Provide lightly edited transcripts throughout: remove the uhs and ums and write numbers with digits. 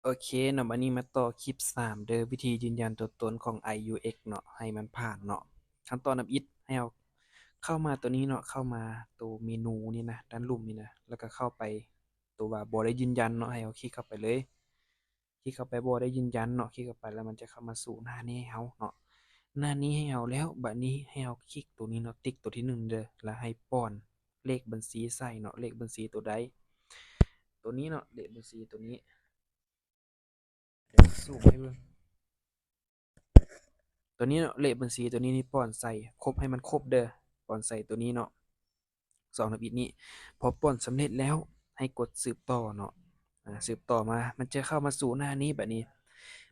โอเคเนาะบัดนี้มาต่อคลิป3เด้อวิธียืนยันตัวตนของ IUX เนาะให้มันผ่านเนาะขั้นตอนนำอิฐให้เราเข้ามาตัวนี้เนาะเข้ามาตัวเมนูนี่นะด้านลุ่มนี่นะแล้วก็เข้าไปตัวว่าบ่ได้ยืนยันเนาะให้เราคลิกเข้าไปเลยคลิกเข้าไปบ่ได้ยืนยันเนาะคลิกเข้าไปแล้วมันจะเข้ามาสู่หน้านี้ให้เราเนาะหน้านี้ให้เราแล้วบัดนี้ให้เราคลิกตัวนี้เนาะติ๊กตัวที่1เด้อแล้วให้ป้อนเลขบัญชีใส่เนาะเลขบัญชีตัวใดตัวนี้เนาะเลขบัญชีตัวนี้เดี๋ยวซูมให้เบิ่ง ตัวนี้เนาะเลขบัญชีตัวนี้นี่ป้อนใส่ครบให้มันครบเด้อป้อนใส่ตัวนี้เนาะ2ทบิตนี้พอป้อนสำเร็จแล้วให้กดสืบต่อเนาะสืบต่อมามันจะเข้ามาสู่หน้านี้แบบนี้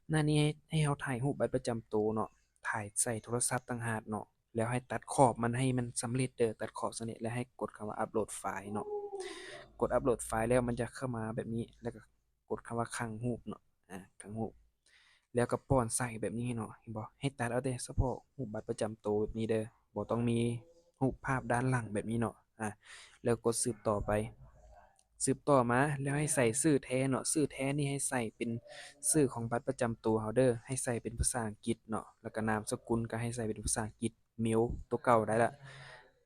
หน้านี้ให้เราถ่ายรูปบัตรประจำตัวเนาะถ่ายใส่โทรศัพท์ต่างหากเนาะแล้วให้ตัดขอบมันให้มันสำเร็จเด้อตัดขอบสำเร็จแล้วให้กดคำว่าอัปโหลดไฟล์เนาะกดอัปโหลดไฟล์แล้วมันจะเข้ามาแบบนี้แล้วก็กดคำว่าคั่งรูปเนาะคั่งรูป แล้วก็ป้อนใส่แบบนี้เนาะเห็นบ่ให้ตัดเอาแต่เฉพาะรูปบัตรประจำตัวแบบนี้เด้อบ่ต้องมีรูปภาพด้านหลังแบบนี้เนาะแล้วกดสืบต่อไปสืบต่อมาแล้วให้ใส่ชื่อแท้เนาะชื่อแท้นี่ให้ใส่เป็นชื่อของบัตรประจำตัวเราเด้อให้ใส่เป็นภาษาอังกฤษเนาะแล้วก็นามสกุลก็ให้ใส่เป็นภาษาอังกฤษเมลตัวเก่าได้ละ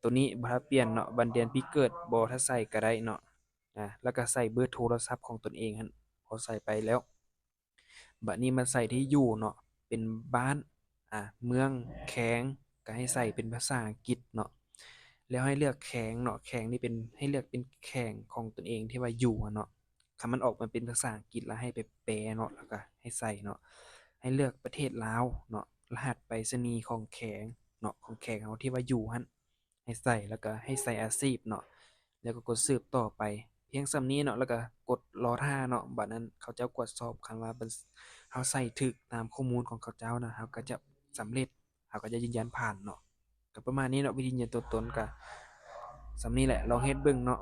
ตัวนี้บ่ถ้าเปลี่ยนเนาะวันเดือนปีเกิดบ่ถ้าใส่ก็ได้เนาะแล้วก็ใส่เบอร์โทรศัพท์ของตนเองหั่นพอใส่ไปแล้วบัดนี้มาใส่ที่อยู่เนาะเป็นบ้านเมืองแข้งก็ให้ใส่เป็นภาษาอังกฤษเนาะแล้วให้เลือกแข้งเนาะแข้งนี่เป็นให้เลือกเป็นแข้งของตนเองที่ว่าอยู่เนาะถ้ามันออกมาเป็นภาษาอังกฤษแล้วให้ไปแปลเนาะแล้วก็ให้ใส่เนาะให้เลือกประเทศลาวเนาะรหัสไปรษณีย์ของแข้งเนาะของแข้งเราที่ว่าอยู่หั่นให้ใส่แล้วก็ให้ใส่อาชีพเนาะแล้วก็กดสืบต่อไปเพียงส่ำนี้เนาะแล้วก็กดรอท่าเนาะบัดนั้นเขาจะกวดสอบคันว่าเราใส่ถูกตามข้อมูลของเขาเจ้านะเราก็จะสำเร็จเราก็จะยืนยันผ่านเนาะก็ประมาณนี้เนาะวิธียืนยันตัวตนก็ส่ำนี้แหละลองเฮ็ดเบิ่งเนาะ